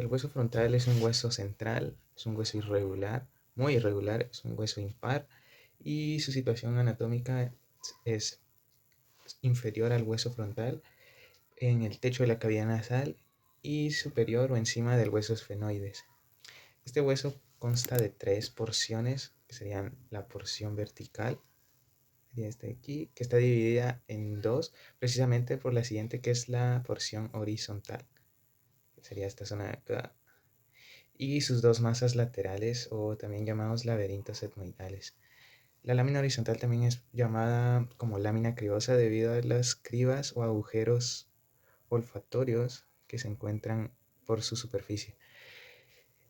el hueso frontal es un hueso central, es un hueso irregular, muy irregular, es un hueso impar y su situación anatómica es inferior al hueso frontal en el techo de la cavidad nasal y superior o encima del hueso esfenoides. Este hueso consta de tres porciones, que serían la porción vertical, sería esta de aquí, que está dividida en dos, precisamente por la siguiente, que es la porción horizontal, que sería esta zona de acá, y sus dos masas laterales, o también llamados laberintos etmoidales. La lámina horizontal también es llamada como lámina cribosa debido a las cribas o agujeros olfatorios que se encuentran por su superficie.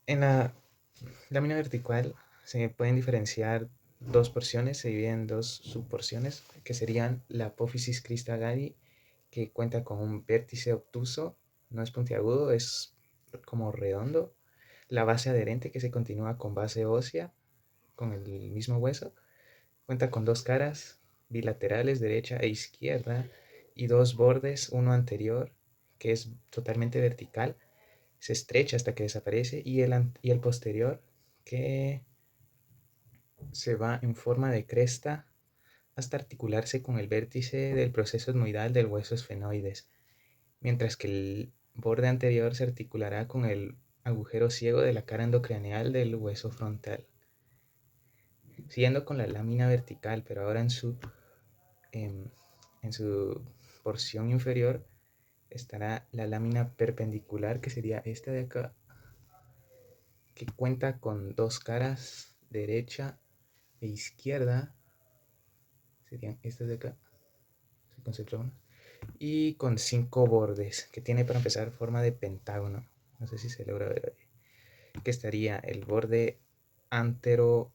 En la lámina vertical se pueden diferenciar dos porciones, se dividen en dos subporciones, que serían la apófisis crista galli, que cuenta con un vértice obtuso, no es puntiagudo, es como redondo, la base adherente, que se continúa con base ósea, con el mismo hueso, cuenta con dos caras bilaterales, derecha e izquierda, y dos bordes, uno anterior, que es totalmente vertical, se estrecha hasta que desaparece, y el posterior, que se va en forma de cresta hasta articularse con el vértice del proceso etmoidal del hueso esfenoides, mientras que el borde anterior se articulará con el agujero ciego de la cara endocraneal del hueso frontal. Siguiendo con la lámina vertical, pero ahora en su porción inferior estará la lámina perpendicular, que sería esta de acá, que cuenta con dos caras, derecha e izquierda, serían estas de acá, se concentra una, y con cinco bordes, que tiene para empezar forma de pentágono. No sé si se logra ver ahí. Que estaría el borde antero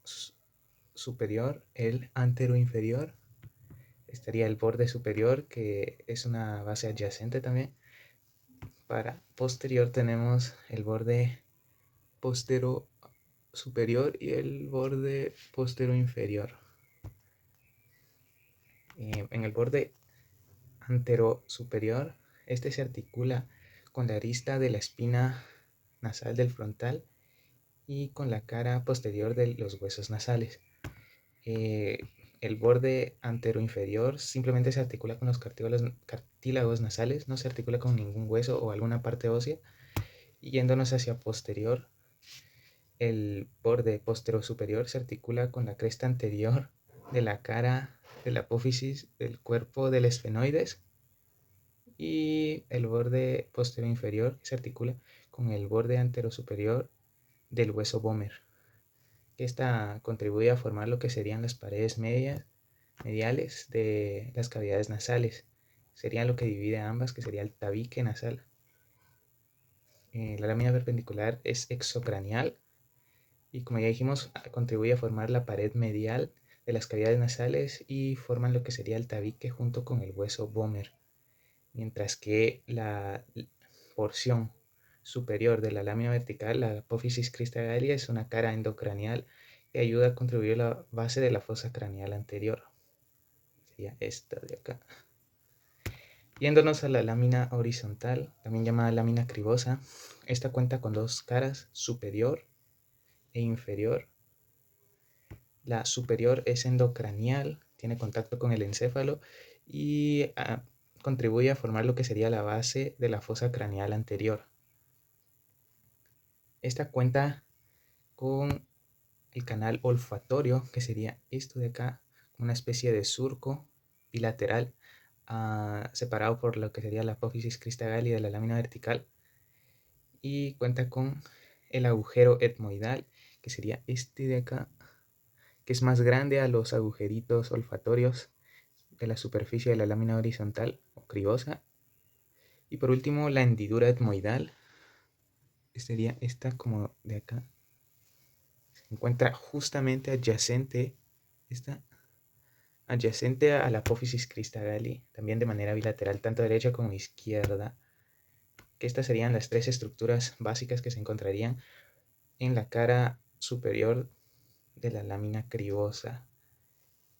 superior, el antero inferior, estaría el borde superior, que es una base adyacente también. Para posterior tenemos el borde postero superior y el borde postero inferior. En el borde antero superior, este se articula con la arista de la espina nasal del frontal y con la cara posterior de los huesos nasales. El borde anteroinferior simplemente se articula con los cartílagos nasales, no se articula con ningún hueso o alguna parte ósea. Y yéndonos hacia posterior, el borde postero superior se articula con la cresta anterior de la cara de la apófisis del cuerpo del esfenoides, y el borde posterior inferior se articula con el borde antero superior del hueso vomer. Esta contribuye a formar lo que serían las paredes mediales de las cavidades nasales. Sería lo que divide a ambas, que sería el tabique nasal. La lámina perpendicular es exocranial y, como ya dijimos, contribuye a formar la pared medial de las cavidades nasales y forman lo que sería el tabique junto con el hueso vomer. Mientras que la porción superior de la lámina vertical, la apófisis crista gallia, es una cara endocranial que ayuda a contribuir a la base de la fosa craneal anterior. Sería esta de acá. Yéndonos a la lámina horizontal, también llamada lámina cribosa, esta cuenta con dos caras, superior e inferior. La superior es endocranial, tiene contacto con el encéfalo y contribuye a formar lo que sería la base de la fosa craneal anterior. Esta cuenta con el canal olfatorio, que sería esto de acá, una especie de surco bilateral, separado por lo que sería la apófisis crista galli de la lámina vertical, y cuenta con el agujero etmoidal, que sería este de acá, que es más grande a los agujeritos olfatorios de la superficie de la lámina horizontal o cribosa. Y por último, la hendidura etmoidal, que sería esta como de acá, se encuentra justamente adyacente a la apófisis crista galli, también de manera bilateral, tanto derecha como izquierda, que estas serían las tres estructuras básicas que se encontrarían en la cara superior de la lámina cribosa.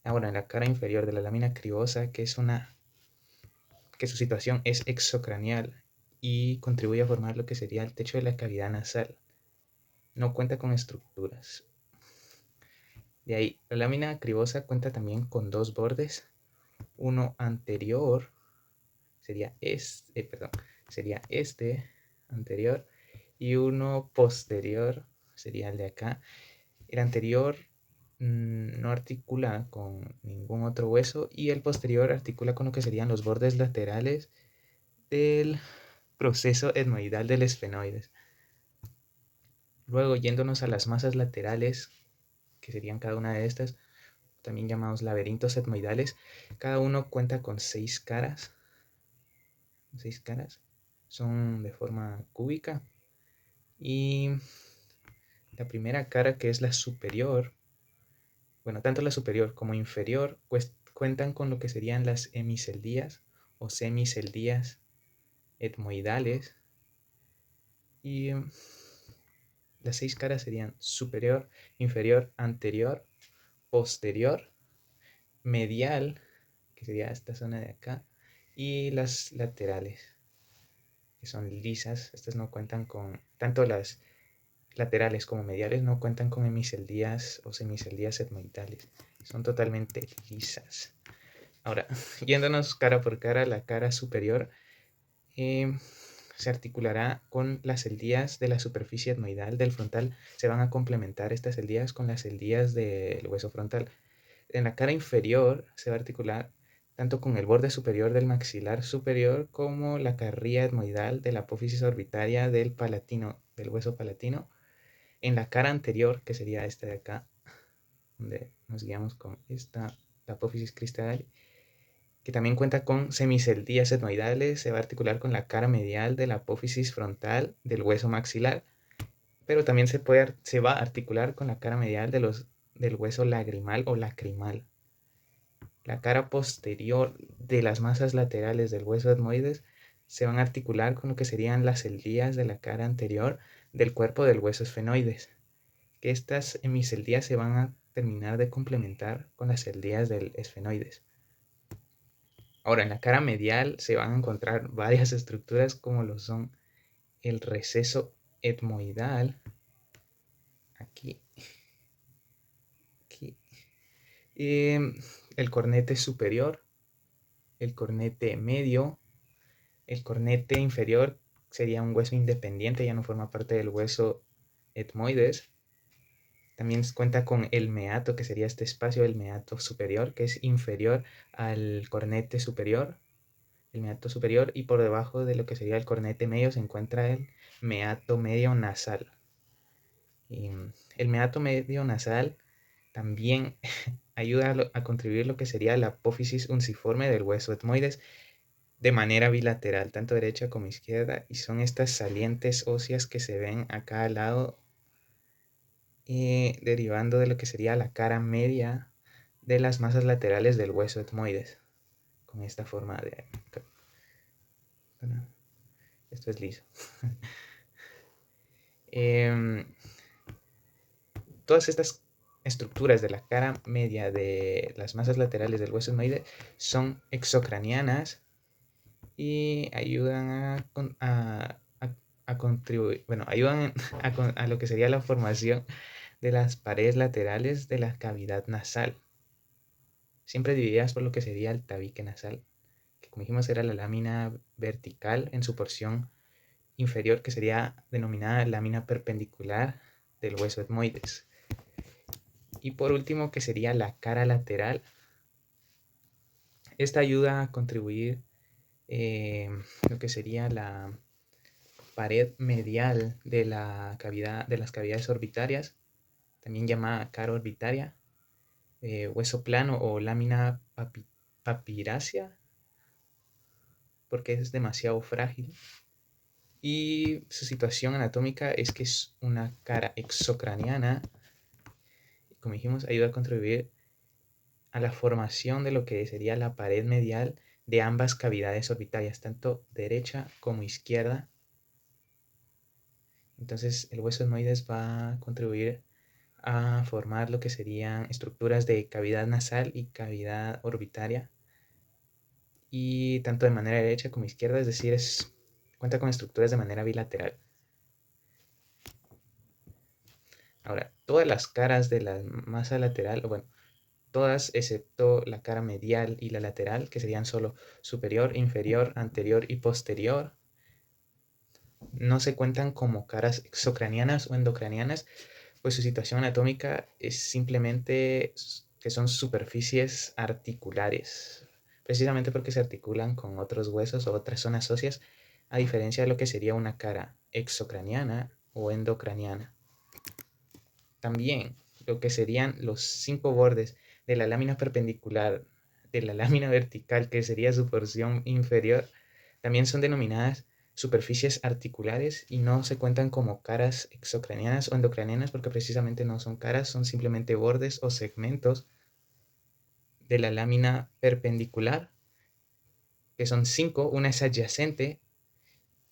Ahora, en la cara inferior de la lámina cribosa, que su situación es exocranial y contribuye a formar lo que sería el techo de la cavidad nasal. No cuenta con estructuras. De ahí, la lámina cribosa cuenta también con dos bordes. Uno anterior sería este anterior, y uno posterior sería el de acá. El anterior no articula con ningún otro hueso y el posterior articula con lo que serían los bordes laterales del proceso etmoidal del esfenoides. Luego, yéndonos a las masas laterales, que serían cada una de estas, también llamados laberintos etmoidales, cada uno cuenta con 6 caras. 6 caras. Son de forma cúbica. Y la primera cara, que es la superior, bueno, tanto la superior como inferior, pues cuentan con lo que serían las hemiceldías o semiceldías etmoidales. Y las 6 caras serían superior, inferior, anterior, posterior, medial, que sería esta zona de acá, y las laterales, que son lisas. Estas no cuentan con, tanto las laterales como mediales no cuentan con hemiceldías o semiceldías etmoidales, son totalmente lisas. Ahora, yéndonos cara por cara, la cara superior se articulará con las celdías de la superficie etmoidal del frontal. Se van a complementar estas celdías con las celdías del hueso frontal. En la cara inferior se va a articular tanto con el borde superior del maxilar superior como la carría etmoidal de la apófisis orbitaria del palatino, del hueso palatino. En la cara anterior, que sería esta de acá, donde nos guiamos con esta, la apófisis cristal, que también cuenta con semiceldías etmoidales, se va a articular con la cara medial de la apófisis frontal del hueso maxilar, pero también se va a articular con la cara medial del hueso lagrimal o lacrimal. La cara posterior de las masas laterales del hueso etmoides se van a articular con lo que serían las celdías de la cara anterior del cuerpo del hueso esfenoides, que estas hemiceldías se van a terminar de complementar con las celdías del esfenoides. Ahora, en la cara medial se van a encontrar varias estructuras como lo son el receso etmoidal, aquí, el cornete superior, el cornete medio, el cornete inferior sería un hueso independiente, ya no forma parte del hueso etmoides. También cuenta con el meato, que sería este espacio del meato superior, que es inferior al cornete superior, el meato superior, y por debajo de lo que sería el cornete medio se encuentra el meato medio nasal. Y el meato medio nasal también ayuda a contribuir lo que sería la apófisis unciforme del hueso etmoides de manera bilateral, tanto derecha como izquierda, y son estas salientes óseas que se ven acá al lado, derivando de lo que sería la cara media de las masas laterales del hueso etmoides, con esta forma de... Bueno, esto es liso. Todas estas estructuras de la cara media de las masas laterales del hueso etmoide son exocranianas y ayudan a contribuir, bueno, ayudan a lo que sería la formación de las paredes laterales de la cavidad nasal, siempre divididas por lo que sería el tabique nasal, que como dijimos era la lámina vertical en su porción inferior, que sería denominada lámina perpendicular del hueso etmoides. Y por último, que sería la cara lateral. Esta ayuda a contribuir lo que sería la pared medial de la cavidad, de las cavidades orbitarias, también llamada cara orbitaria, hueso plano o lámina papirácea, porque es demasiado frágil. Y su situación anatómica es que es una cara exocraniana. Como dijimos, ayuda a contribuir a la formación de lo que sería la pared medial de ambas cavidades orbitarias, tanto derecha como izquierda. Entonces el hueso etmoides va a contribuir a formar lo que serían estructuras de cavidad nasal y cavidad orbitaria, y tanto de manera derecha como izquierda, es decir, es Cuenta con estructuras de manera bilateral. Ahora, todas las caras de la masa lateral, o bueno, todas excepto la cara medial y la lateral, que serían solo superior, inferior, anterior y posterior, no se cuentan como caras exocranianas o endocranianas, pues su situación anatómica es simplemente que son superficies articulares, precisamente porque se articulan con otros huesos o otras zonas óseas, a diferencia de lo que sería una cara exocraniana o endocraniana. También lo que serían los 5 bordes de la lámina perpendicular de la lámina vertical, que sería su porción inferior, también son denominadas superficies articulares y no se cuentan como caras exocranianas o endocranianas porque precisamente no son caras, son simplemente bordes o segmentos de la lámina perpendicular, que son 5, una es adyacente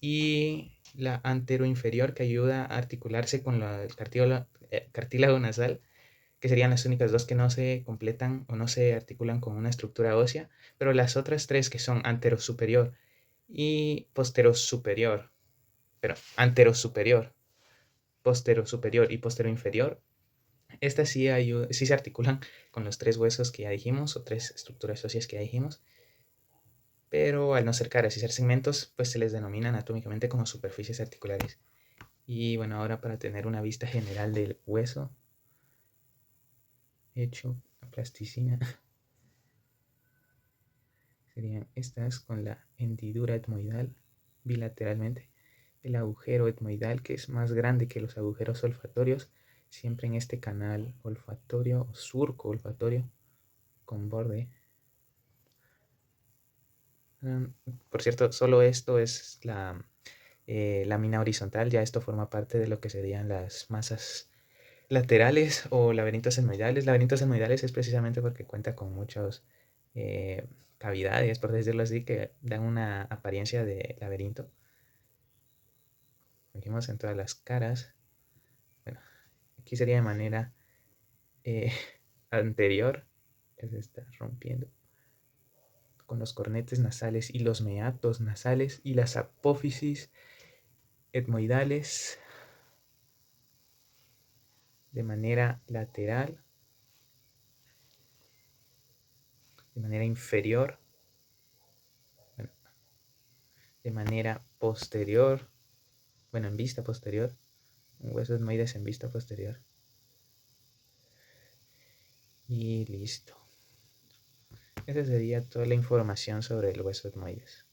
y la anteroinferior que ayuda a articularse con el cartílago nasal, que serían las únicas dos que no se completan o no se articulan con una estructura ósea, pero las otras tres que son anterosuperior y posterosuperior, pero anterosuperior, posterosuperior y posteroinferior, estas sí se articulan con los tres huesos que ya dijimos o tres estructuras óseas que ya dijimos, pero al no ser caras y ser segmentos, pues se les denomina anatómicamente como superficies articulares. Y bueno, ahora para tener una vista general del hueso hecho a plasticina, serían estas con la hendidura etmoidal bilateralmente, el agujero etmoidal que es más grande que los agujeros olfatorios, siempre en este canal olfatorio o surco olfatorio con borde. Por cierto, solo esto es la lámina horizontal, ya esto forma parte de lo que serían las masas laterales o laberintos etmoidales. Laberintos etmoidales es precisamente porque cuenta con muchas cavidades, por decirlo así, que dan una apariencia de laberinto. Venimos en todas las caras. Bueno, aquí sería de manera eh, anterior, que se está rompiendo, con los cornetes nasales y los meatos nasales y las apófisis etmoidales de manera lateral, de manera inferior, bueno, de manera posterior, bueno, en vista posterior, un hueso etmoides en vista posterior. Y listo. Esa sería toda la información sobre el hueso etmoides.